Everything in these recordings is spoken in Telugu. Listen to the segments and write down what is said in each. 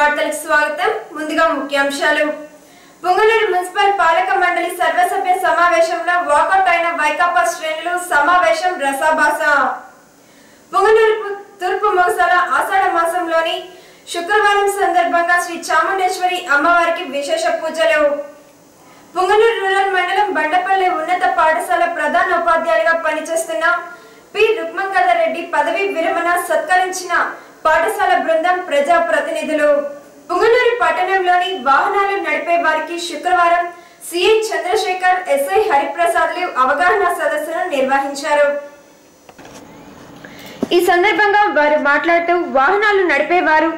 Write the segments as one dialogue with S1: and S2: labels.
S1: వార్తలకు స్వాగతం. ముందుగా ముఖ్యాంశాలు. పుంగనూరు మున్సిపల్ పాలక మండలి సర్వసభ్య సమావేశంలో వాకౌట్ అయిన వైకాపా శ్రేణులు. సమావేశం రసాభాస. పుంగనూరు తూర్పు మొగసాల ఆషాఢ మాసంలోని శుక్రవారం సందర్భంగా శ్రీ చాముండేశ్వరి అమ్మవారికి విశేష పూజలు. పుంగనూరు రూరల్ మండలం బండపల్లి ఉన్నత పాఠశాల ప్రధాన ఉపాధ్యాయులుగా పనిచేస్తున్న పి రుక్మంగళరెడ్డి పదవీ విరమణ సత్కరించిన పాఠశాల బృందం, ప్రజా ప్రతినిధులు. పుంగనూరు పట్టణంలోని వాహనాలు నడిపే వారికి శుక్రవారం సిఐ చంద్రశేఖర్, ఎస్ఐ హరిప్రసాద్లు అవగాహన సదస్సును నిర్వహించారు. ఈ సందర్భంగా వారు మాట్లాడుతూ వాహనాలు నడిపేవారు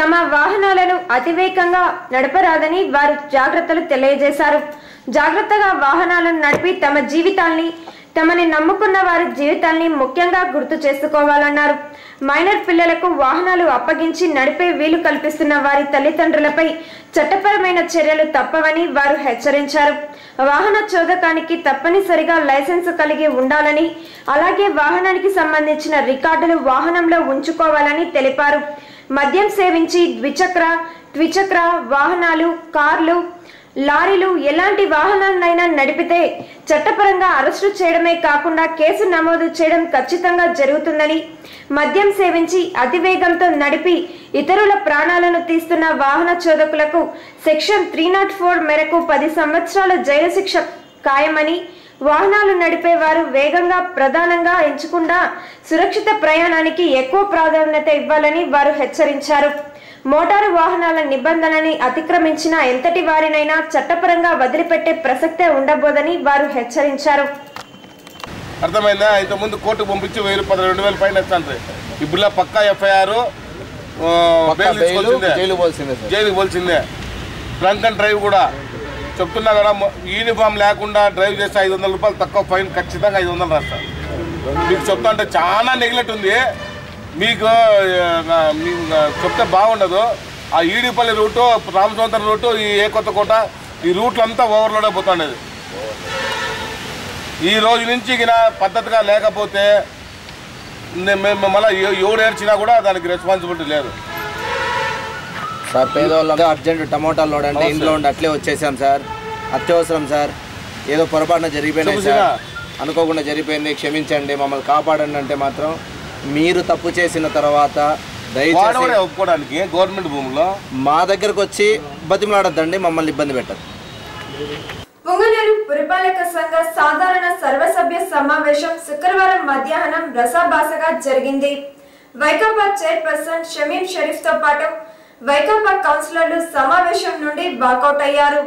S1: తమ వాహనాలను అతివేగంగా నడపరాదని వారు జాగ్రత్తలు తెలియజేశారు. జాగ్రత్తగా వాహనాలను నడిపి తమ జీవితాల్ని, తమని నమ్ముకున్న వారి జీవితాల్ని ముఖ్యంగా గుర్తు చేసుకోవాలన్నారు. మైనర్ పిల్లలకు వాహనాలు అప్పగించి నడిపే వీలు కల్పిస్తున్న వారి తల్లిదండ్రులపై చట్టపరమైన చర్యలు తప్పవని వారు హెచ్చరించారు. వాహన చోదకానికి తప్పనిసరిగా లైసెన్స్ కలిగి ఉండాలని, అలాగే వాహనానికి సంబంధించిన రికార్డులు వాహనంలో ఉంచుకోవాలని తెలిపారు. మద్యం సేవించి ద్విచక్ర వాహనాలు, కార్లు, లారీలు ఎలాంటి వాహనాలనైనా నడిపితే చట్టపరంగా అరెస్టు చేయడమే కాకుండా కేసు నమోదు చేయడం ఖచ్చితంగా జరుగుతుందని, మద్యం సేవించి అతివేగంతో నడిపి ఇతరుల ప్రాణాలను తీస్తున్న వాహన చోదకులకు సెక్షన్ 304 మేరకు 10 సంవత్సరాల జైలు శిక్ష ఖాయమని, వాహనాలు నడిపేవారు వేగంగా ప్రధానంగా ఎంచకుండా సురక్షిత ప్రయాణానికి ఎక్కువ ప్రాధాన్యత ఇవ్వాలని వారు హెచ్చరించారు. మోటారు వాహనాల నిబంధనని అతిక్రమించిన ఎంతటి వారినైనా చట్టపరంగా వదిలిపెట్టే ప్రసక్తే ఉండబోదని వారు హెచ్చరించారు.
S2: అర్థమైందా? ఇంతకుముందు కోర్టుకు పంపించి 1000-12,000 పైన ఇస్తాను. ఇప్పుడు పక్కా ఎఫ్ఐఆర్, జైలుకి పోల్సిందే. డ్రంక్ అండ్ డ్రైవ్ కూడా చెప్తున్నా కదా, యూనిఫామ్ లేకుండా డ్రైవ్ చేస్తే 500 రూపాయలు తక్కువ ఫైన్, ఖచ్చితంగా 500 రాస్తారు. మీకు చెప్తా అంటే చాలా నెగ్లెక్ట్ ఉంది. మీకు చెప్తే బాగుండదు. ఆ ఈడిపల్లి రూటు, రామచంద్ర రూటు, ఈ ఏ కొత్తకోట, ఈ రూట్లు అంతా ఓవర్లోడ్ అయిపోతుండేది. ఈ రోజు నుంచి పద్ధతిగా లేకపోతే మళ్ళీ ఎవరు ఏడ్చినా కూడా దానికి రెస్పాన్సిబిలిటీ లేదు
S3: సార్. పేదవాళ్ళంతా అర్జెంట్ టమోటా లోడ్ అంటే ఇంట్లో ఉండి అట్లే వచ్చేసాం సార్. అత్యవసరం సార్. ఏదో పొరపాటున జరిగిపోయినాయి సార్, అనుకోకుండా జరిగిపోయింది, క్షమించండి, మమ్మల్ని కాపాడండి అంటే మాత్రం మీరు తప్పు చేసిన తర్వాత దయచేసి
S2: ఒప్పుకోవడానికి గవర్నమెంట్ భూముల్లో
S3: మా దగ్గరకు వచ్చి బతిమలాడద్దండి, మమ్మల్ని ఇబ్బంది పెట్టదు.
S1: పుంగనూరు పురపాలక సంఘ సాధారణ సర్వసభ్య సమావేశం శుక్రవారం మధ్యాహ్నం రసాభాసగా జరిగింది. వైకాపా చైర్పర్సన్ షమీం షరీఫ్ తో పాటు వైకాపా కౌన్సిలర్లు సమావేశం నుండి వాకౌట్ అయ్యారు.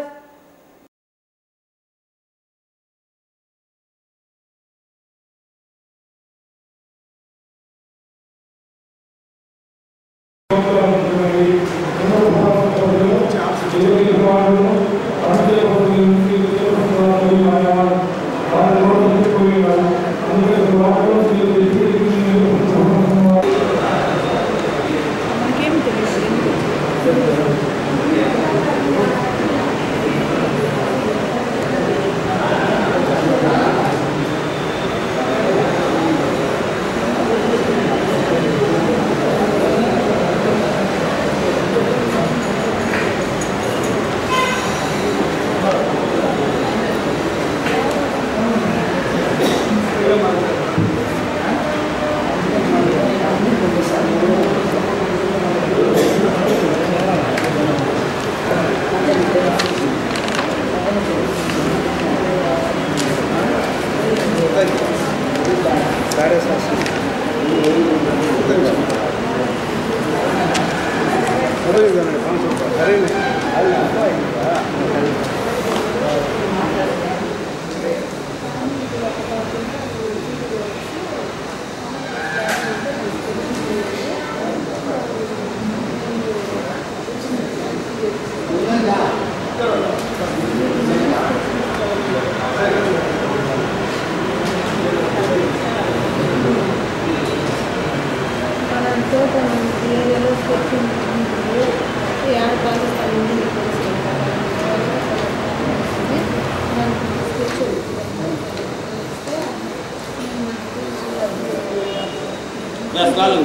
S4: Selalu,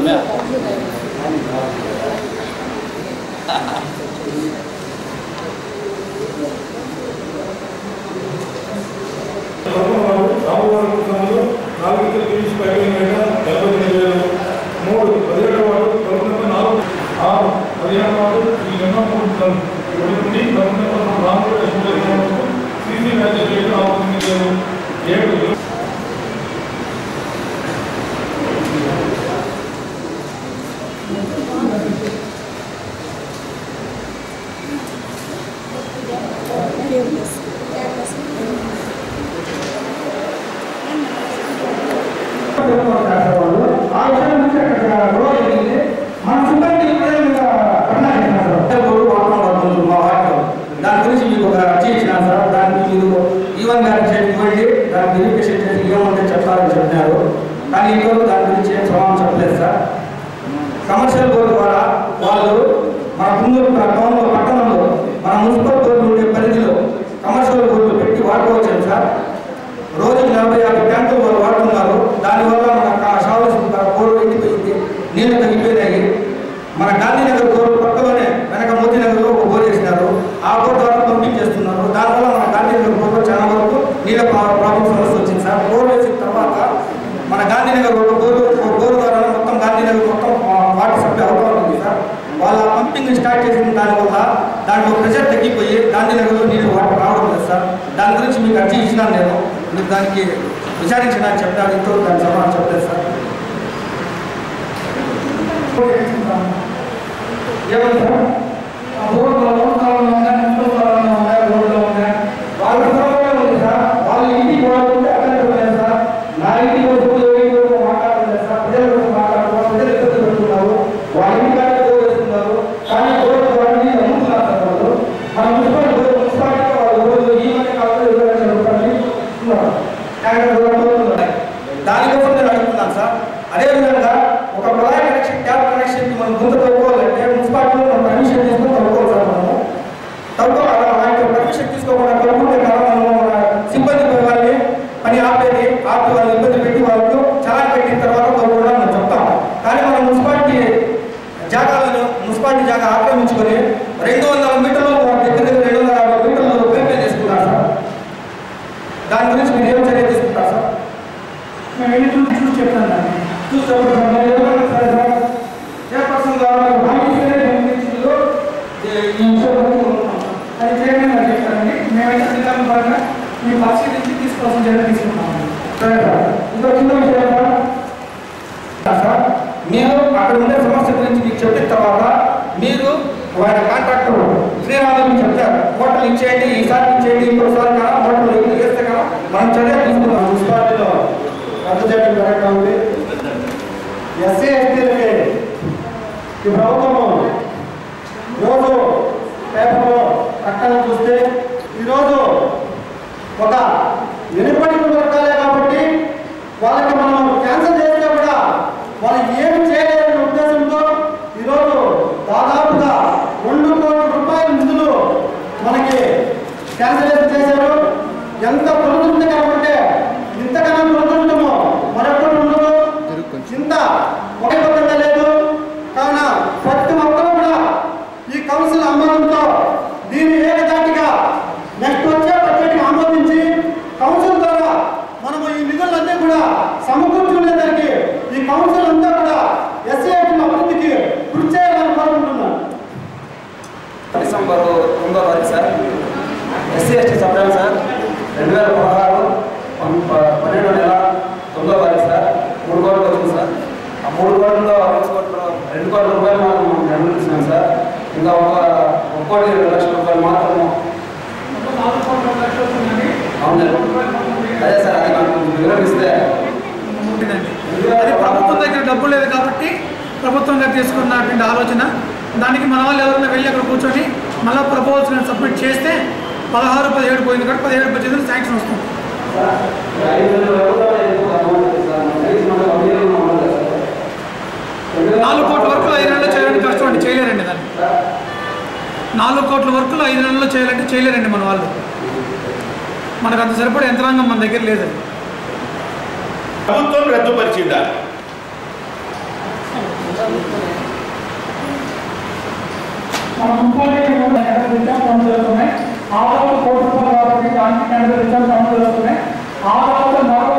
S4: సంస్థలు 4 ఇతర గిరీష్ పైన 48,000 3 17వ వార్డు ప్రభుత్వం 4 6 15వ వార్డు ఈ గంగా ప్రభుత్వం నుండి ప్రభుత్వం రామూరు సీసీ మ్యాచ్ 7
S5: దాని గురించి మీకు ఒక అర్జీ ఇచ్చినాను సార్. దానికి మీరు ఈవెన్ గారికి చెప్పి దాని వెరిఫికేషన్ చేసి ఏమంటే చెప్తారని చెప్పినారు. కానీ ఇంతవరకు దాని గురించి ఏం సమాధానం చెప్పలేదు సార్. కమర్షియల్ బోర్డు ద్వారా వాళ్ళు మన పుంగూరు టౌన్లో పట్టణంలో మన మున్సిపల్ బోర్డు ఉండే పరిధిలో కమర్షియల్ బోర్డులు పెట్టి వాడుకోవచ్చాను సార్. రోజుకి 40-50 ట్యాంకులు వాళ్ళు వాడుతున్నారు. దానివల్ల మన షావర్స్ బోర్డు ఎండిపోయింది, నీళ్లు తగ్గిపోయినాయి. మన గాంధీనగర్ బోర్డు పక్కలోనే వెనక మోతీనగర్లో ఒక బోర్ వేసినారు. ఆ బోర్ ద్వారా పంపింగ్ చేస్తున్నారు. దానివల్ల మన గాంధీనగర్ బోర్డు చాలా వరకు నీళ్ళ ప్రాబ్లం సమస్య వచ్చింది సార్. బోర్ వేసిన తర్వాత మన గాంధీనగర్ ఒక బోర్ ద్వారా మొత్తం గాంధీనగర్ మొత్తం వాటర్ సప్లై అవుతూ ఉంటుంది సార్. వాళ్ళ పంపింగ్ స్టార్ట్ చేసిన దానివల్ల దాంట్లో ప్రెషర్ తగ్గిపోయి గాంధీనగర్లో నీళ్ళు వాటర్ రావడం లేదు సార్. దాని గురించి మీకు అర్జీ ఇచ్చినాను నేను. మీరు దానికి విచారించడానికి చెప్పినారు. ఇంతవరకు దానికి సమాధానం చెప్పలేదు సార్. ఏమంటే బోర్డులో రోడ్లో ఉన్నాయి వాళ్ళ ఉంది సార్. వాళ్ళ ఇంటికి పోవాలంటే అక్కడ లేదు సార్. నా ఇంటికి మాట్లాడలేదు సార్. ప్రజల కోసం మాట్లాడుతున్నారు, ప్రజలు ఇబ్బంది పెడుతున్నారు. వాళ్ళ ఇంటికాడే బోర్ వేస్తున్నారు. కానీ బోర్డు ద్వారా నీళ్ళు అమ్ముతున్నారు సార్ వాళ్ళు. మన మున్సిపాలిటీ వాళ్ళు రోజు ఈ మధ్య కాలంలో 20,000 రూపాయలు ఇస్తున్నారు. దానికోసం నేను అడుగుతున్నాను సార్. అదేవిధంగా ఒక కుళాయి కనెక్షన్, ట్యాప్ కనెక్షన్కి మనం ముందు తవ్వుకోవాలంటే మున్సిపాలిటీలో మనం పర్మిషన్ తీసుకొని తవ్వుకోవాలి సార్. మనము తవ్వుకోవాలి. పర్మిషన్ తీసుకోకుండా తవ్వుకుంటే కదా మనము మన సిబ్బంది వాళ్ళని పని ఆపి వాళ్ళు ఇబ్బంది పెట్టి వాళ్ళకు చాలా పెట్టిన తర్వాత తవ్వుకోవడం మనం చెప్తాం. కానీ మన మున్సిపాలిటీ జాగా ఆక్రమించుకొని 200 మీటర్లు దగ్గర 250 మీటర్లు పైప్ చేసుకున్నారు సార్. దాని గురించి మీరు ఏం చర్య తీసుకుంటారు సార్? మేము వెళ్ళి చూసి చెప్తాను. దాన్ని చూసేప్పుడు సరే సార్ చైర్పర్సన్ గారు అది చైర్మన్ గారు చెప్తారండి. మేమైతే జిల్లా పరంగా మీ పరిశీలించి తీసుకోవాల్సిన చర్య తీసుకుంటాము. సరే సార్. ఇంకో చిన్న విషయం సార్, మీరు అక్కడ ఉండే సమస్య గురించి మీకు చెప్పిన తర్వాత మీరు ఆయన కాంట్రాక్టర్ శ్రీరాములు చెప్తారు హోటల్ ఇచ్చేయండి, ఈసారి ఇచ్చేయండి, ఇంకోసారి కదా హోటల్ వేస్తే కదా మనం చర్య తీసుకున్నాం. మున్సిపాలిటీలో రద్దు చేయడం జరుగుతూ ఉంది. ఎస్సీ ఎస్టీలకి ఈ ప్రభుత్వము రోజు పేపర్లో ప్రకటన చూస్తే ఈరోజు ఒక వెనుకబడిన వర్గాలే కాబట్టి వాళ్ళకి మనం క్యాన్సల్ చేస్తే కూడా వాళ్ళు ఏమి చేయలేదనే ఉద్దేశంతో ఈరోజు దాదాపుగా 2 కోట్ల రూపాయల నిధులు మనకి క్యాన్సల్ చేశారు. ఎంత పొందుతుంది కాబట్టి ఇంతకన్నా పొందుతుంటామో మరొకటి ఉండదు. ఇంత ఒకే లేదు. కావున ప్రతి ఒక్కరూ కూడా ఈ కౌన్సిల్ ఆమోదంతో దీన్ని ఏకదాటిగా నెక్స్ట్ వచ్చే బడ్జెట్ని ఆమోదించి కౌన్సిల్ ద్వారా మనము ఈ నిధులన్నీ కూడా సమకూర్చుకునేదానికి ఈ కౌన్సిల్ అంతా కూడా ఎస్సీ ఎస్టీ అభివృద్ధికి కృషి చేయాలని కోరుకుంటున్నాను.
S3: డిసెంబర్ 9వ తారీఖు సార్ ఎస్సీ ఎస్టీ సభ్యులు సార్ 2016 12వ నెల 9వ తారీఖు సార్ 3 కోట్లు వచ్చింది సార్. ఆ 3 కోట్లలో 2 కోట్ల రూపాయలు మనం నిర్వహిస్తున్నాం సార్. ఇంకా 1 కోటి 2 లక్షల రూపాయలు మాత్రము. అవును అదే సార్, అది నాకు వివరిస్తే
S6: అది ప్రభుత్వం దగ్గర డబ్బు లేదు కాబట్టి ప్రభుత్వంగా తీసుకున్నటువంటి ఆలోచన. దానికి మన వాళ్ళు ఎవరైనా వెళ్ళి అక్కడ కూర్చొని మళ్ళీ ప్రపోజల్ సబ్మిట్ చేస్తే 16-17 పోయింది కాబట్టి 17 బడ్జెట్ శాంక్షన్ వస్తుంది. 4 కోట్ల వరకు 5 నెలల్లో చేయాలంటే కష్టం అండి, చేయలేరండి. దాన్ని 4 కోట్ల వరకు 5 నెలల్లో చేయాలంటే చేయలేరండి మన వాళ్ళు. మనకు అంత సరిపడే యంత్రాంగం మన దగ్గర లేదండి.
S2: ప్రభుత్వం రద్దుపరిచిందా?
S5: మన మున్సిపాలిటీ పనులు జరుగుతున్నాయి. 6 కోట్ల రూపాయలు కాబట్టి దానికి 80% పనులు జరుగుతున్నాయి. 6 మరొక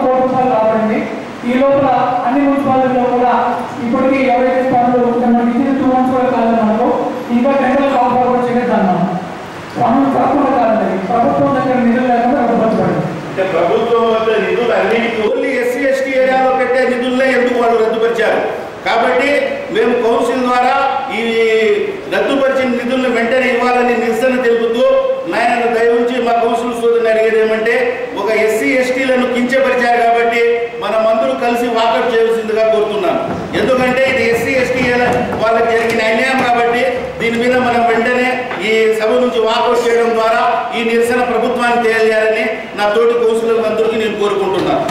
S7: కాబట్టి మేము కౌన్సిల్ ద్వారా ఈ రద్దుపరిచిన నిధులను వెంటనే ఇవ్వాలని నిరసన తెలుపుతూ నాయన దయవుంచి మా కౌన్సిల్ సోదరుని అడిగేది ఏమంటే ఒక ఎస్సీ ఎస్టీలను కించపరిచారు కాబట్టి మనం అందరూ కలిసి వాకౌట్ చేయాల్సిందిగా కోరుతున్నాను. ఎందుకంటే ఇది ఎస్సీ ఎస్టీ వాళ్ళకి జరిగిన అన్యాయం కాబట్టి దీని మీద మనం వెంటనే ఈ సభ నుంచి వాకౌట్ చేయడం ద్వారా ఈ నిరసన ప్రభుత్వానికి తెలియాలని నా తోటి కౌన్సిలర్ అందరికీ నేను కోరుకుంటున్నాను.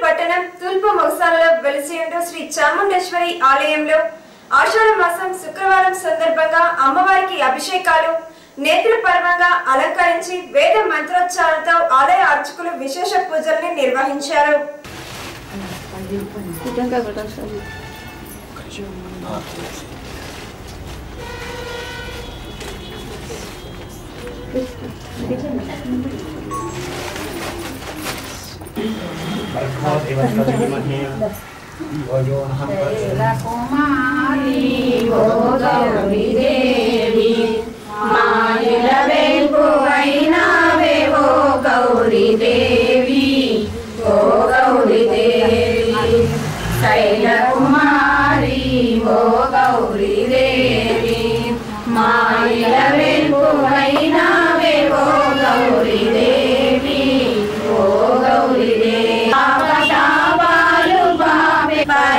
S1: పట్టణం తూర్పు మొగసాలలో వెలిసి ఉంటూ శ్రీ చాముండేశ్వరి ఆలయంలో ఆషాఢ మాసం శుక్రవారం సందర్భంగా అమ్మవారికి అభిషేకాలు నేత్ర పర్వంగా అలంకరించి వేద మంత్రోచ్చారణతో ఆలయ అర్చకులు విశేష పూజల్ని నిర్వహించారు.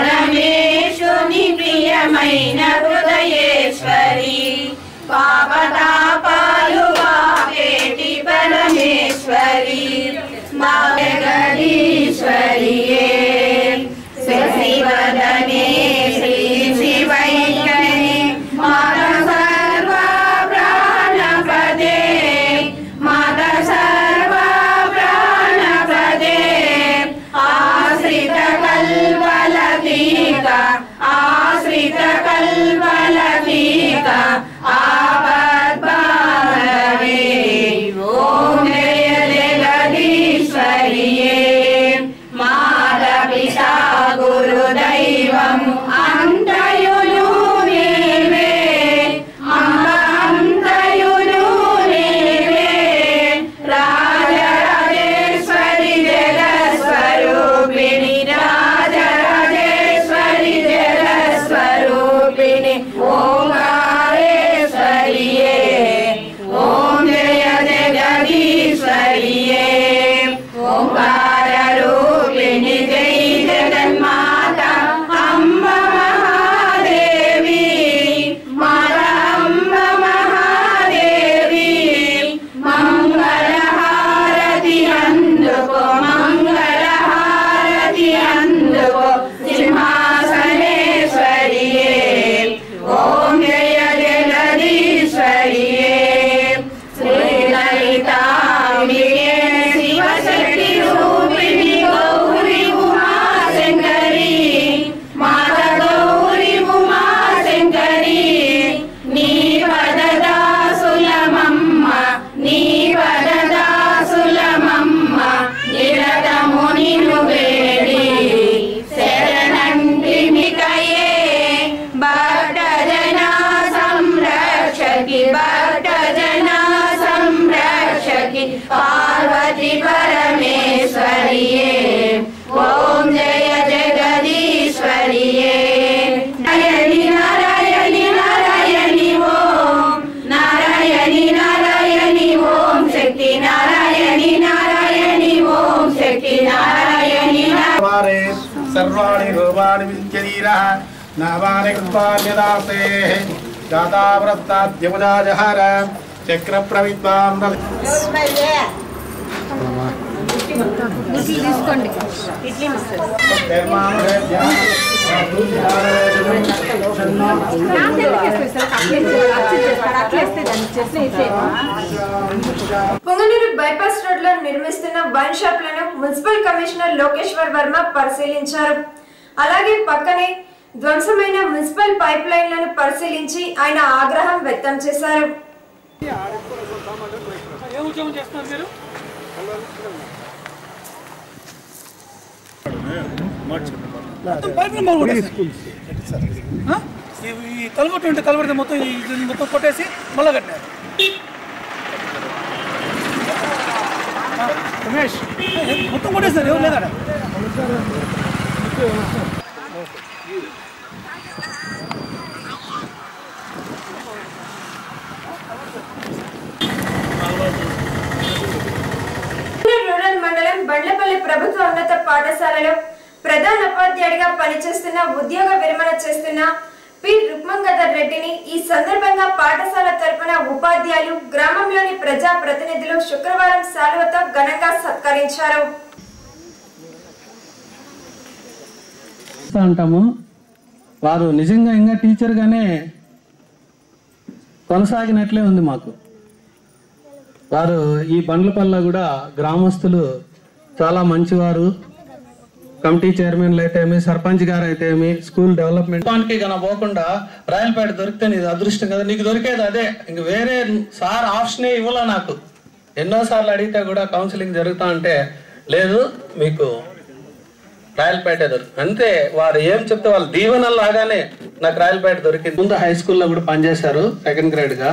S8: परमेशुनि प्रियमैन हृदयेश्वरी पापतापालु बापेटी परमेश्वरी मागधीश्वरिये शशिवदने श्री शिवैकणे माता सर्वा प्राणपदे माता सर्वा प्राणपदे आश्रित कल्पलतिका आश्रित कल्पलतिका आपद्बांधवे ओम जय जगदीश्वरिये माता पिता गुरुदैवं अंतयुनु नीवे अंतयुनु नीवे राजराजेश्वरि जगत्स्वरूपिणि राजराजेश्वरि जगत्स्वरूपिणि ओंकारेश्वरिये ओम जय जगदीश्वरिये ओंकाररूपिणि जय जगन्माता अम्बा महादेवी माता अम्बा महादेवी मंगलहारति अंदुको मंगलहारति अंदुको सिंहासनेश्वरिये ओम जय जगदीश्वरिये श्रीललिताम्बिके शिवशक्ति रूपिणि गौरी उमाशंकरी
S5: सर्वाणि रूपाणि विद्यधीरः नामानि कृत्वान्यदास्ते जातावृत्ताद्यमुदाजहार चक्रप्रविद्वां
S1: పొంగనూరు బైపాస్ రోడ్ లో నిర్మిస్తున్న వైన్ షాప్లను మున్సిపల్ కమిషనర్ లోకేశ్వర్ వర్మ పరిశీలించారు. అలాగే పక్కనే ధ్వంసమైన మున్సిపల్ పైప్ లైన్లను పరిశీలించి ఆయన ఆగ్రహం వ్యక్తం చేశారు.
S6: తలబొట్టు ఉంటే తలబడితే మొత్తం మొత్తం కొట్టేసి మళ్ళా కట్టినారు. రమేష్ మొత్తం కొట్టేసారు, ఎవరు లేదా?
S1: రూరల్ మండలం బండ్లపల్లి ప్రభుత్వ ఉన్నత పాఠశాలలో ప్రధాన ఉపాధ్యాయుడిగా పనిచేస్తున్న ఉద్యోగ విరమణ చేస్తున్న పి రుక్మంగదర్ రెడ్డిని ఈ సందర్భంగా పాఠశాల తరపున ఉపాధ్యాయులు గ్రామంలోని ప్రజా ప్రతినిధులు శుక్రవారం శాలువతో ఘనంగా సత్కరించారు.
S9: అంటాము వారు నిజంగా ఇంకా టీచర్గానే కొనసాగినట్లే ఉంది మాకు. వారు ఈ బండ్లపల్లిలో కూడా గ్రామస్తులు చాలా మంచివారు. కమిటీ చైర్మన్లు అయితేమి, సర్పంచ్ గారు అయితేమి, స్కూల్ డెవలప్మెంట్ కన్నా పోకుండా రాయలపేట దొరికితే నీది అదృష్టం కదా, నీకు దొరికేది అదే, ఇంక వేరే సార్ ఆప్షనే ఇవ్వాల. నాకు ఎన్నోసార్లు అడిగితే కూడా కౌన్సిలింగ్ జరుగుతా అంటే లేదు మీకు రాయలపేట దొరికి అంతే. వారు ఏం చెప్తే వాళ్ళు దీవెనలు లాగానే నాకు రాయలపేట దొరికింది. ముందు హై స్కూల్లో కూడా పనిచేశారు 2nd గ్రేడ్గా.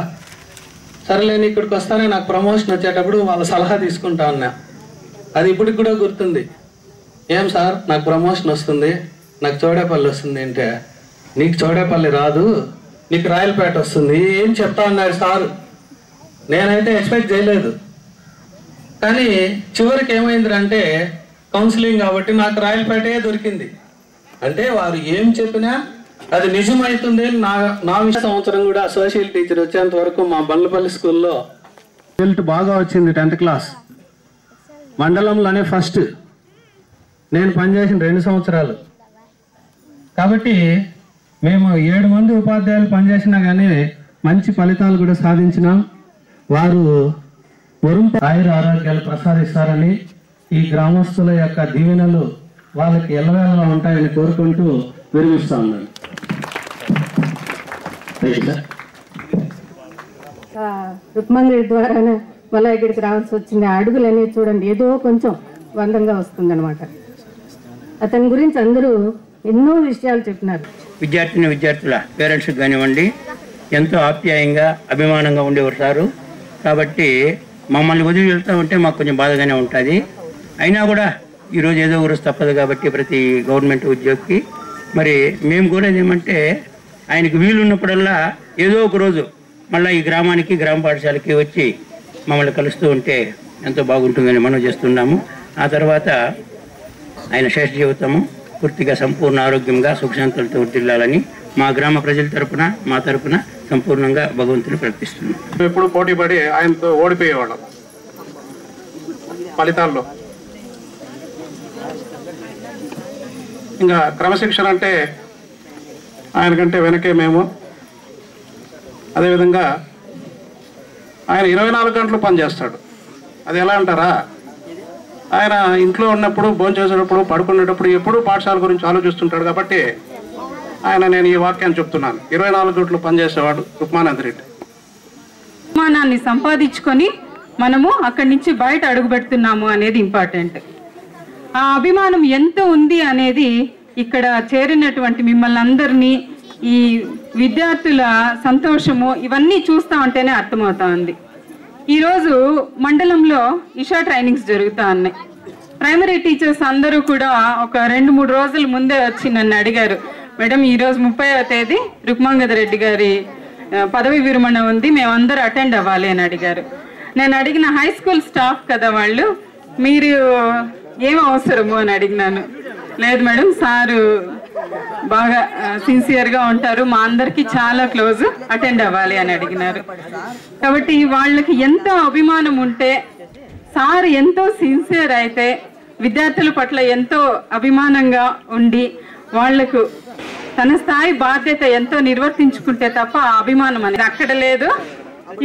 S9: సరేలేని ఇక్కడికి వస్తానే నాకు ప్రమోషన్ వచ్చేటప్పుడు వాళ్ళ సలహా తీసుకుంటా ఉన్నా. అది ఇప్పటికి కూడా గుర్తుంది. ఏం సార్ నాకు ప్రమోషన్ వస్తుంది, నాకు చౌడేపల్లి వస్తుంది అంటే, నీకు చౌడేపల్లి రాదు, నీకు రాయలపేట వస్తుంది ఏం చెప్తా ఉన్నారు సార్. నేనైతే ఎక్స్పెక్ట్ చేయలేదు. కానీ చివరికి ఏమైందంటే కౌన్సిలింగ్ కాబట్టి నాకు రాయలపేటే దొరికింది. అంటే వారు ఏం చెప్పినా అది నిజమవుతుంది. నా సంవత్సరం కూడా సోషల్ టీచర్ వచ్చేంత వరకు మా బండ్లపల్లి స్కూల్లో రిజల్ట్ బాగా వచ్చింది. 10th క్లాస్ మండలంలోనే ఫస్ట్. నేను పనిచేసిన 2 సంవత్సరాలు కాబట్టి మేము 7 మంది ఉపాధ్యాయులు పనిచేసినా కానీ మంచి ఫలితాలు కూడా సాధించినాం. వారు ఆయుర ఆరోగ్యాలు ప్రసాదిస్తారని, ఈ గ్రామస్తుల యొక్క దీవెనలు వాళ్ళకి ఎల్లవేళలా ఉంటాయని కోరుకుంటూ విరమిస్తా ఉన్నాను.
S10: రుక్మంగడి ద్వారానే మళ్ళీ ఇక్కడికి రావాల్సి వచ్చింది. అడుగులు అనేది చూడండి ఏదో కొంచెం బంధంగా వస్తుందన్నమాట. అతని గురించి అందరూ ఎన్నో విషయాలు చెప్పినారు.
S11: విద్యార్థుల పేరెంట్స్కి కానివ్వండి ఎంతో ఆప్యాయంగా అభిమానంగా ఉండేవారు సారు. కాబట్టి మమ్మల్ని వదిలి వెళ్తూ ఉంటే మాకు కొంచెం బాధగానే ఉంటుంది. అయినా కూడా ఈరోజు ఏదో ఊరు తప్పదు కాబట్టి ప్రతి గవర్నమెంట్ ఉద్యోగికి మరి మేము కోరేది ఏమంటే ఆయనకు వీలున్నప్పుడల్లా ఏదో ఒక రోజు మళ్ళీ ఈ గ్రామానికి గ్రామ పాఠశాలకి వచ్చి మమ్మల్ని కలుస్తూ ఉంటే ఎంతో బాగుంటుందని మనం చేస్తున్నాము. ఆ తర్వాత ఆయన శ్రేష్ఠ జీవితము పూర్తిగా సంపూర్ణ ఆరోగ్యంగా సుఖశాంతులతో వర్ధిల్లాలని మా గ్రామ ప్రజల తరపున మా తరపున సంపూర్ణంగా భగవంతుని ప్రార్థిస్తున్నాం.
S9: ఎప్పుడు పోటీ పడి ఆయనతో ఓడిపోయేవాళ్ళం ఫలితాల్లో. ఇంకా క్రమశిక్షణ అంటే ఆయనకంటే వెనకే మేము. అదేవిధంగా ఆయన 24 గంటలు పనిచేస్తాడు. అది ఎలా అంటారా, ఆయన ఇంట్లో ఉన్నప్పుడు, భోంచేసేటప్పుడు, పడుకునేటప్పుడు ఎప్పుడూ పాఠశాల గురించి ఆలోచిస్తుంటాడు. కాబట్టి నేను ఈ వాక్యాన్ని చెప్తున్నాను. 24 గంటలు పనిచేసేవాడు రుక్మానంద్ రెడ్డి.
S10: అభిమానాన్ని సంపాదించుకొని మనము అక్కడి నుంచి బయట అడుగుపెడుతున్నాము అనేది ఇంపార్టెంట్. ఆ అభిమానం ఎంత ఉంది అనేది ఇక్కడ చేరినటువంటి మిమ్మల్ని అందరినీ, ఈ విద్యార్థుల సంతోషము ఇవన్నీ చూస్తూ ఉంటేనే అర్థమవుతా ఉంది. ఈరోజు మండలంలో ఇషా ట్రైనింగ్స్ జరుగుతూ ఉన్నాయి. ప్రైమరీ టీచర్స్ అందరూ కూడా ఒక 2-3 రోజుల ముందే వచ్చి నన్ను అడిగారు, మేడం ఈరోజు 30వ తేదీ రుక్మంగద రెడ్డి గారి పదవి విరమణ ఉంది, మేమందరూ అటెండ్ అవ్వాలి అని అడిగారు. నేను అడిగిన హై స్కూల్ స్టాఫ్ కదా వాళ్ళు, మీరు ఏం అవసరము అని అడిగినాను. లేదు మేడం, సారు బాగా సిన్సియర్గా ఉంటారు, మా అందరికీ చాలా క్లోజ్, అటెండ్ అవ్వాలి అని అడిగినారు. కాబట్టి వాళ్ళకి ఎంతో అభిమానం ఉంటే, సార్ ఎంతో సిన్సియర్ అయితే, విద్యార్థుల పట్ల ఎంతో అభిమానంగా ఉండి వాళ్లకు తన స్థాయి బాధ్యత ఎంతో నిర్వర్తించుకుంటే తప్ప ఆ అభిమానం అనేది అక్కడ లేదు.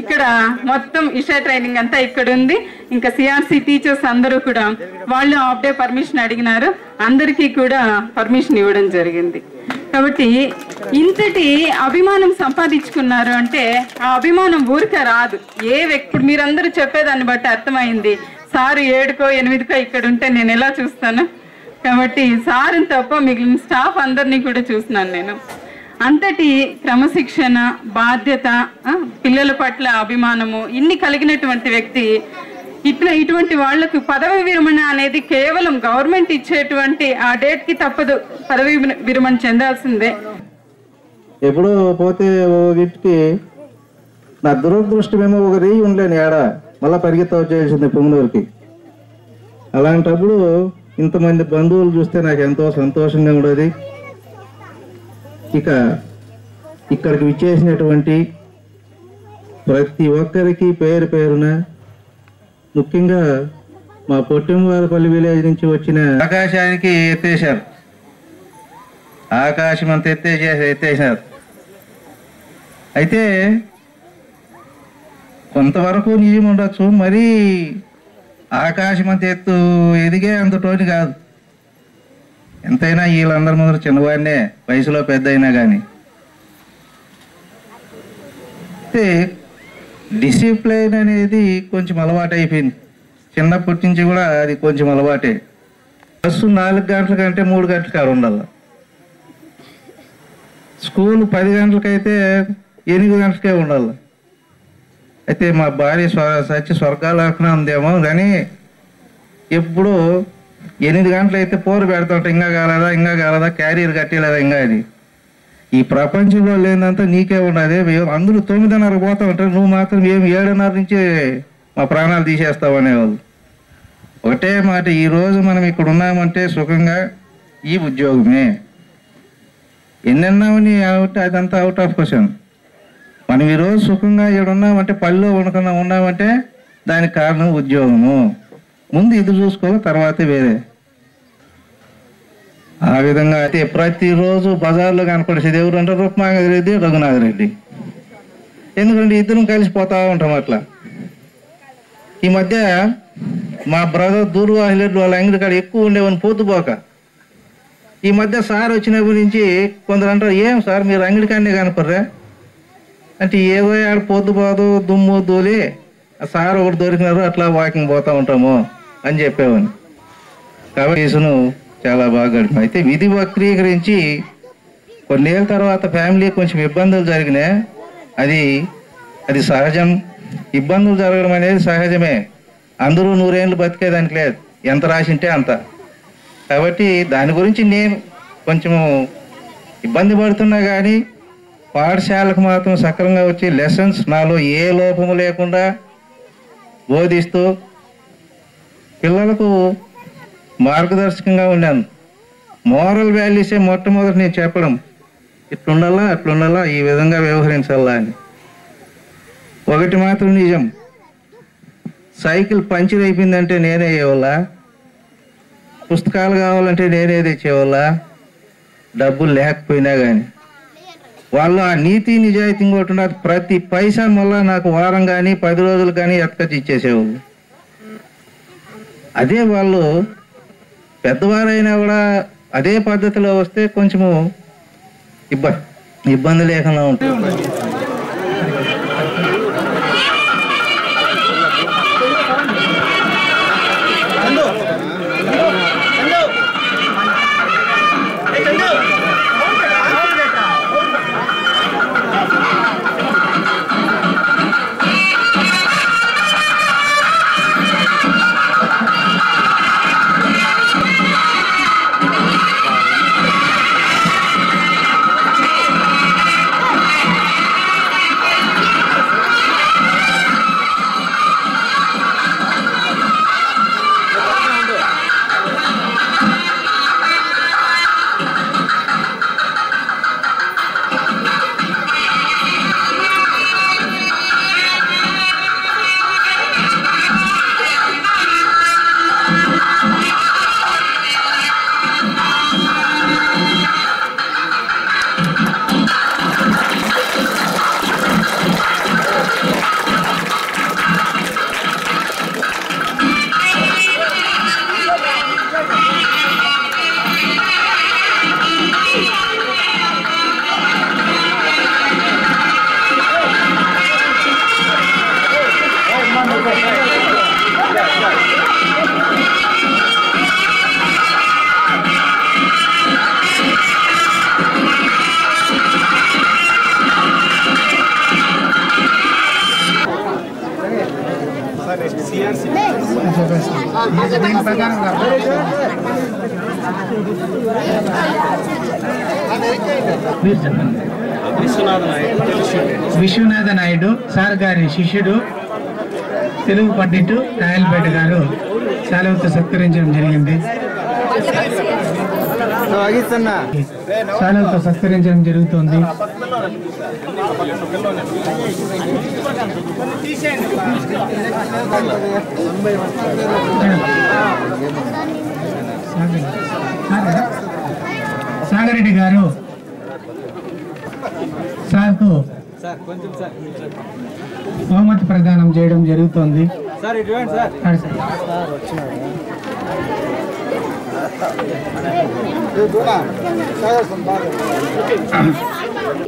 S10: ఇక్కడ మొత్తం ఇషా ట్రైనింగ్ అంతా ఇక్కడ ఉంది. ఇంకా సిఆర్సి టీచర్స్ అందరూ కూడా వాళ్ళు హాఫ్ డే పర్మిషన్ అడిగినారు, అందరికీ కూడా పర్మిషన్ ఇవ్వడం జరిగింది. కాబట్టి ఇంతటి అభిమానం సంపాదించుకున్నారు అంటే ఆ అభిమానం ఊరికే రాదు. ఏ వ్యక్తి మీరందరూ చెప్పేదాన్ని బట్టి అర్థమైంది, సారు 7కో 8కో ఇక్కడ ఉంటే నేను ఎలా చూస్తాను. కాబట్టి సారుని తప్ప మిగిలిన స్టాఫ్ అందరినీ కూడా చూస్తున్నాను నేను. అంతటి క్రమశిక్షణ, బాధ్యత, పిల్లల పట్ల అభిమానము ఇన్ని కలిగినటువంటి వ్యక్తి. ఇటువంటి వాళ్లకు పదవి విరమణ అనేది కేవలం గవర్నమెంట్ ఇచ్చేటువంటి ఆ డేట్కి తప్పదు, పదవి విరమణ చెందాల్సిందే.
S12: ఎప్పుడో పోతే వీటికి నా దురదృష్టమేమో ఒక రీ ఉండలేని ఏడ మళ్ళీ పరిగెత్త వచ్చేసింది పొంగనూరుకి. అలాంటప్పుడు ఇంతమంది బంధువులు చూస్తే నాకు ఎంతో సంతోషంగా ఉండేది. ఇక ఇక్కడికి విచ్చేసినటువంటి ప్రతి ఒక్కరికి పేరు పేరున, ముఖ్యంగా మా పొట్టెంవారపల్లి విలేజ్ నుంచి వచ్చిన ఆకాశానికి ఎత్తేశారు, ఆకాశం అంత ఎత్తేసారు. అయితే కొంతవరకు నిజం ఉండొచ్చు, మరీ ఆకాశం అంత ఎత్తు ఎదిగే అంత టోని కాదు. ఎంతైనా వీళ్ళందరి ముందు చిన్నవాడినే, వయసులో పెద్ద అయినా కానీ. అయితే డిసిప్లైన్ అనేది కొంచెం అలవాటు అయిపోయింది, చిన్నప్పటి నుంచి కూడా అది కొంచెం అలవాటే. బస్సు 4 గంటల కంటే 3 గంటలకు ఆడ ఉండాలి. స్కూల్ 10 గంటలకైతే 8 గంటలకే ఉండాలి. అయితే మా భార్య సచ్చి స్వర్గాలు ఉందేమో కానీ ఎప్పుడు 8 గంటలు అయితే పోరు పెడతాంట, ఇంకా కాలదా క్యారియర్ కట్టేలేదా ఇంకా. అది ఈ ప్రపంచంలో లేదంతా నీకే ఉన్నది. అందరూ 9:30 పోతా ఉంటారు, నువ్వు మాత్రం ఏమి 7:30 నుంచి మా ప్రాణాలు తీసేస్తావు అనేవాళ్ళు. ఒకటే మాట, ఈరోజు మనం ఇక్కడ ఉన్నామంటే సుఖంగా ఈ ఉద్యోగమే. ఎన్నెన్నామని అదంతా అవుట్ ఆఫ్ క్వశ్చన్. మనం ఈరోజు సుఖంగా ఇక్కడ ఉన్నామంటే, పల్లెలో ఉన్నామంటే దానికి కారణం ఉద్యోగము. ముందు ఇది చూసుకోవాలి, తర్వాతే వేరే. ఆ విధంగా అయితే ప్రతిరోజు బజార్లో కనపడేది ఎవరు అంటే రూపమాంగరెడ్డి, రఘునాథరెడ్డి. ఎందుకంటే ఇద్దరం కలిసిపోతా ఉంటాం అట్లా. ఈ మధ్య మా బ్రదర్ దూర్వాహిరెడ్డి వాళ్ళ అంగడి కాడ ఎక్కువ ఉండేవని పోతుపోక, ఈ మధ్య సార్ వచ్చినప్పటి నుంచి కొందరు అంటారు, ఏం సార్ మీరు అంగడి కాడనే కనపడరా అంటే, ఏదో ఆడ పొద్దుపోదు దుమ్ము దూలి సార్ ఒకటి దొరికినారు, అట్లా వాకింగ్ పోతూ ఉంటాము అని చెప్పేవాడిని. కాబట్టి కేసును చాలా బాగా గడిపాం. అయితే విధి వక్రీకరించి కొన్నేళ్ళ తర్వాత ఫ్యామిలీ కొంచెం ఇబ్బందులు జరిగినాయి. అది సహజం. ఇబ్బందులు జరగడం అనేది సహజమే. అందరూ 100 ఏళ్ళు బతికేదానికి లేదు, ఎంత రాసింటే అంత. కాబట్టి దాని గురించి నేను కొంచెము ఇబ్బంది పడుతున్నా కానీ పాఠశాలకు మాత్రం సక్రమంగా వచ్చి లెసన్స్ నాలో ఏ లోపము లేకుండా బోధిస్తూ పిల్లలకు మార్గదర్శకంగా ఉన్నాను. మోరల్ వాల్యూసే మొట్టమొదటి నేను చెప్పడం, అట్లుండాలా ఈ విధంగా వ్యవహరించాలా అని. ఒకటి మాత్రం నిజం, సైకిల్ పంచర్ అయిపోయిందంటే నేనే ఇవ్వాలా, పుస్తకాలు కావాలంటే నేనే తెచ్చేవాళ్ళ, డబ్బులు లేకపోయినా కానీ. వాళ్ళు ఆ నీతి నిజాయితీ ఇంకోటి ఉన్నారు, ప్రతి పైసా మళ్ళా నాకు వారం కానీ 10 రోజులు కానీ ఎత్తుకొచ్చి ఇచ్చేసేవాళ్ళు. అదే వాళ్ళు పెద్దవారైనా కూడా అదే పద్ధతిలో వస్తే కొంచెము ఇబ్బంది లేకుండా ఉంటుంది.
S13: విశ్వనాథ నాయుడు సార్ గారి శిష్యుడు, తెలుగు పండితుడు రాయలపేట గారు శాలువతో సత్కరించడం జరిగింది. శాలువతో సత్కరించడం జరుగుతుంది. సాగరెడ్డి గారు సార్కు బహుమతి ప్రదానం చేయడం జరుగుతోంది.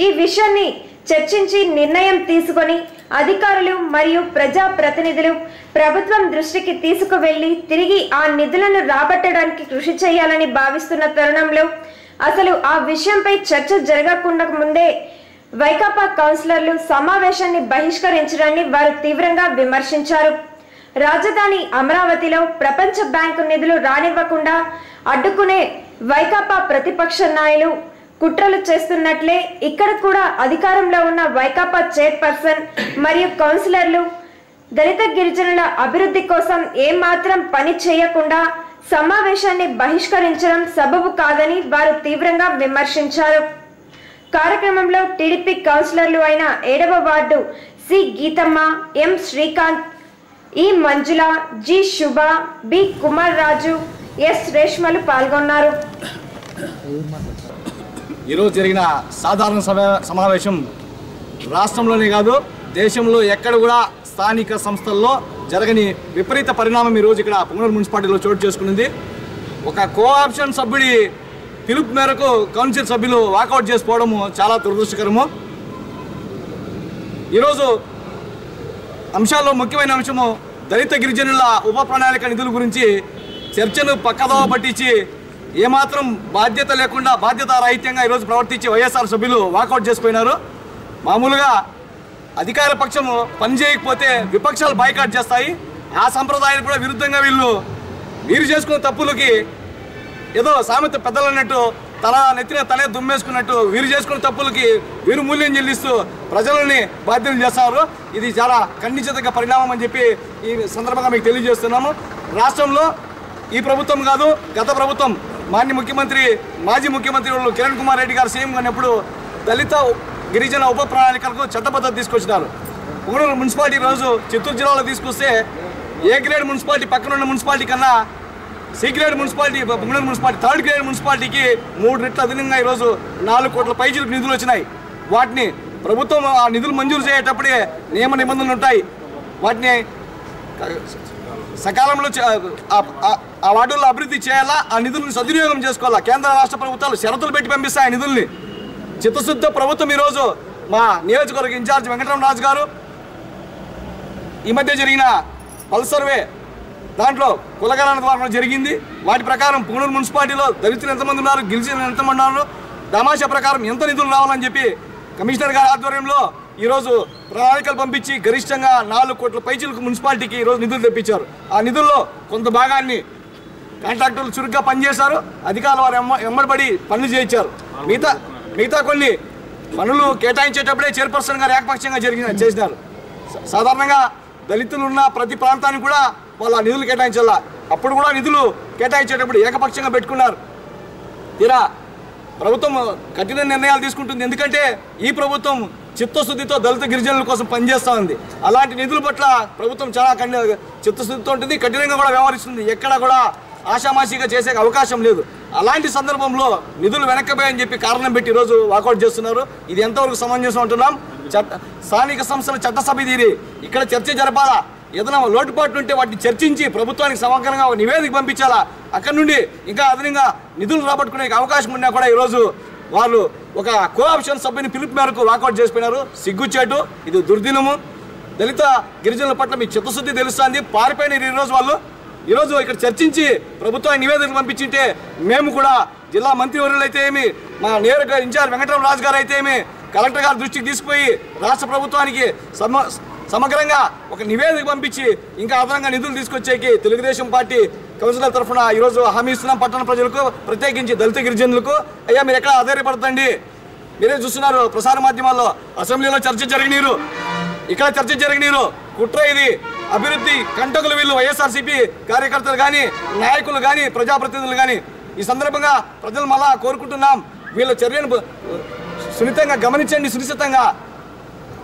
S1: ఈ విషయాన్ని చర్చించి నిర్ణయం తీసుకొని అధికారులు మరియు ప్రజా ప్రతినిధులు ప్రభుత్వం దృష్టికి తీసుకువెళ్లి తిరిగి ఆ నిధులను రాబట్టడానికి కృషి చేయాలని భావిస్తున్న తరుణంలో అసలు ఆ విషయంపై చర్చ జరగకుండా ముందే వైకాపా కౌన్సిలర్లు సమావేశాన్ని బహిష్కరించడాన్ని వారు తీవ్రంగా విమర్శించారు. రాజధాని అమరావతిలో ప్రపంచ బ్యాంకు నిధులు రానివ్వకుండా అడ్డుకునే వైకాపా ప్రతిపక్ష నాయకులు కుట్రలు చేస్తున్నట్లే ఇక్కడ కూడా అధికారంలో ఉన్న వైకాపా చైర్పర్సన్ మరియు కౌన్సిలర్లు దళిత గిరిజనుల అభివృద్ధి కోసం ఏమాత్రం పని చేయకుండా సమావేశాన్ని బహిష్కరించడం సబబు కాదని వారు తీవ్రంగా విమర్శించారు. కార్యక్రమంలో టీడీపీ కౌన్సిలర్లు అయిన 7వ వార్డు సి గీతమ్మ, ఎం శ్రీకాంత్, ఈ మంజుల, జి శుభ, బి కుమార్ రాజు, ఎస్ రేష్మలు పాల్గొన్నారు.
S14: ఈరోజు జరిగిన సాధారణ సమావేశం రాష్ట్రంలోనే కాదు దేశంలో ఎక్కడ కూడా స్థానిక సంస్థల్లో జరగని విపరీత పరిణామం ఈరోజు ఇక్కడ పుంగనూరు మున్సిపాలిటీలో చోటు చేసుకున్నది. ఒక కోఆప్షన్ సభ్యుడి పిలుపు మేరకు కౌన్సిల్ సభ్యులు వాకౌట్ చేసుకోవడము చాలా దురదృష్టకరము. ఈరోజు అంశాల్లో ముఖ్యమైన అంశము దళిత గిరిజనుల ఉప ప్రణాళిక నిధుల గురించి చర్చను పక్కదోవ పట్టించి ఏమాత్రం బాధ్యత లేకుండా బాధ్యతారాహిత్యంగా ఈరోజు ప్రవర్తించి వైఎస్ఆర్ సభ్యులు వాకౌట్ చేసిపోయినారు. మామూలుగా అధికార పక్షము పనిచేయకపోతే విపక్షాలు బాయ్కాట్ చేస్తాయి. ఆ సంప్రదాయానికి కూడా విరుద్ధంగా వీరు చేసుకున్న తప్పులకి ఏదో సామెత పెద్దలు అన్నట్టు తల నెత్తిన తలే దుమ్మేసుకున్నట్టు వీరు చేసుకున్న తప్పులకి వీరు మూల్యం చెల్లిస్తూ ప్రజలని బాధ్యతలు చేస్తారు. ఇది చాలా ఖండించదగ్గ పరిణామం అని చెప్పి ఈ సందర్భంగా మీకు తెలియజేస్తున్నాము. రాష్ట్రంలో ఈ ప్రభుత్వం కాదు గత ప్రభుత్వం మాజీ ముఖ్యమంత్రి కిరణ్ కుమార్ రెడ్డి గారు సీఎం ఉన్నప్పుడు దళిత గిరిజన ఉప ప్రణాళికలకు చట్టబద్ధత తీసుకొచ్చినారు. పుంగనూరు మున్సిపాలిటీ రోజు చిత్తూరు జిల్లాలో తీసుకొస్తే ఏ గ్రేడ్ మున్సిపాలిటీ పక్కనున్న మున్సిపాలిటీ కన్నా C grade municipality Punganur municipality 3rd grade మున్సిపాలిటీకి 3 రెట్ల అదనంగా ఈరోజు 4 కోట్ల పైచీలకు నిధులు వచ్చినాయి. వాటిని ప్రభుత్వం ఆ నిధులు మంజూరు చేసేటప్పుడే నియమ నిబంధనలు ఉంటాయి. వాటిని సకాలంలో ఆ వార్డుల్లో అభివృద్ధి చేయాలా, ఆ నిధులను సద్వినియోగం చేసుకోవాలా. కేంద్ర రాష్ట్ర ప్రభుత్వాలు షరతులు పెట్టి పంపిస్తాయి ఆ నిధుల్ని. చిత్తశుద్ధ ప్రభుత్వం ఈరోజు మా నియోజకవర్గ ఇన్ఛార్జ్ వెంకటరామరాజు గారు ఈ మధ్య జరిగిన పల్స్ సర్వే దాంట్లో కులగణన ద్వారా జరిగింది. వాటి ప్రకారం పుంగనూరు మున్సిపాలిటీలో దళితులు ఎంతమంది ఉన్నారు, గిరిజనులు ఎంతమంది ఉన్నారు, తమాషా ప్రకారం ఎంత నిధులు రావాలని చెప్పి కమిషనర్ గారి ఆధ్వర్యంలో ఈరోజు ప్రణాళికలు పంపించి గరిష్టంగా 4 కోట్ల పైచీలకు మున్సిపాలిటీకి ఈరోజు నిధులు తెప్పించారు. ఆ నిధుల్లో కొంత భాగాన్ని కాంట్రాక్టర్లు చురుగ్గా పనిచేశారు. అధికారులు వారు ఎమ్మడిపడి పనులు చేయించారు. మిగతా కొన్ని పనులు కేటాయించేటప్పుడే చైర్పర్సన్ గారు ఏకపక్షంగా చేసినారు. సాధారణంగా దళితులు ఉన్న ప్రతి ప్రాంతానికి కూడా వాళ్ళ నిధులు కేటాయించాల. అప్పుడు కూడా నిధులు కేటాయించేటప్పుడు ఏకపక్షంగా పెట్టుకున్నారు. తీరా ప్రభుత్వం కఠిన నిర్ణయాలు తీసుకుంటుంది. ఎందుకంటే ఈ ప్రభుత్వం చిత్తశుద్ధితో దళిత గిరిజనుల కోసం పనిచేస్తూ ఉంది. అలాంటి నిధుల పట్ల ప్రభుత్వం చాలా చిత్తశుద్ధితో ఉంటుంది, కఠినంగా కూడా వ్యవహరిస్తుంది. ఎక్కడ కూడా ఆషామాషిగా చేసే అవకాశం లేదు. అలాంటి సందర్భంలో నిధులు వెనక్కిపోయని చెప్పి కారణం పెట్టి ఈరోజు వాకౌట్ చేస్తున్నారు. ఇది ఎంతవరకు సమంజసం అంటున్నాం. స్థానిక సంస్థల చట్టసభ తీరి ఇక్కడ చర్చ జరపాలా, ఏదైనా లోటుపాట్లు ఉంటే వాటిని చర్చించి ప్రభుత్వానికి సమగ్రంగా ఒక నివేదిక పంపించాలా. అక్కడి నుండి ఇంకా అదనంగా నిధులు రాబట్టుకునే అవకాశం ఉన్నా కూడా ఈరోజు వాళ్ళు ఒక కోఆప్షన్ సభ్యుని పిలుపు మేరకు వాకౌట్ చేసిపోయినారు. సిగ్గుచేటు, ఇది దుర్దినము. దళిత గిరిజనుల పట్ల మీ చిత్తశుద్ధి తెలుస్తుంది. పారిపోయిన ఈరోజు ఇక్కడ చర్చించి ప్రభుత్వానికి నివేదికలు పంపించింటే మేము కూడా జిల్లా మంత్రివర్యులు అయితే ఏమి, మా నియోజకవర్గ ఇన్ఛార్జ్ వెంకటరామరాజు గారు అయితే ఏమి, కలెక్టర్ గారి దృష్టికి తీసుకుపోయి రాష్ట్ర ప్రభుత్వానికి సమగ్రంగా ఒక నివేదిక పంపించి ఇంకా అదనంగా నిధులు తీసుకొచ్చేకి తెలుగుదేశం పార్టీ కౌన్సిలర్ తరఫున ఈరోజు హామీ ఇస్తున్నాం. పట్టణ ప్రజలకు, ప్రత్యేకించి దళిత గిరిజనులకు, అయ్యా మీరు ఎక్కడ ఆధారపడతండి. మీరే చూస్తున్నారు ప్రసార మాధ్యమాల్లో, అసెంబ్లీలో చర్చ జరిగినీరు, ఇక్కడ చర్చ జరిగినీరు. కుట్ర ఇది. అభివృద్ధి కంటకులు వీళ్ళు వైఎస్ఆర్సీపీ కార్యకర్తలు కానీ, నాయకులు కానీ, ప్రజాప్రతినిధులు కానీ. ఈ సందర్భంగా ప్రజలు మళ్ళా కోరుకుంటున్నాం, వీళ్ళ చర్యను సున్నితంగా గమనించండి, సునిశ్చితంగా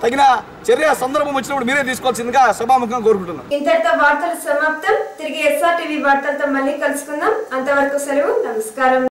S14: తగిన చర్య సందర్భం వచ్చినప్పుడు మీరే తీసుకోవాల్సిందిగా సభాముఖంగా కోరుకుంటున్నాం.
S1: ఇంతటితో వార్తలు సమాప్తం. తిరిగి SRTV వార్తలతో మళ్ళీ కలుసుకుందాం. అంతవరకు సెలవు. నమస్కారం.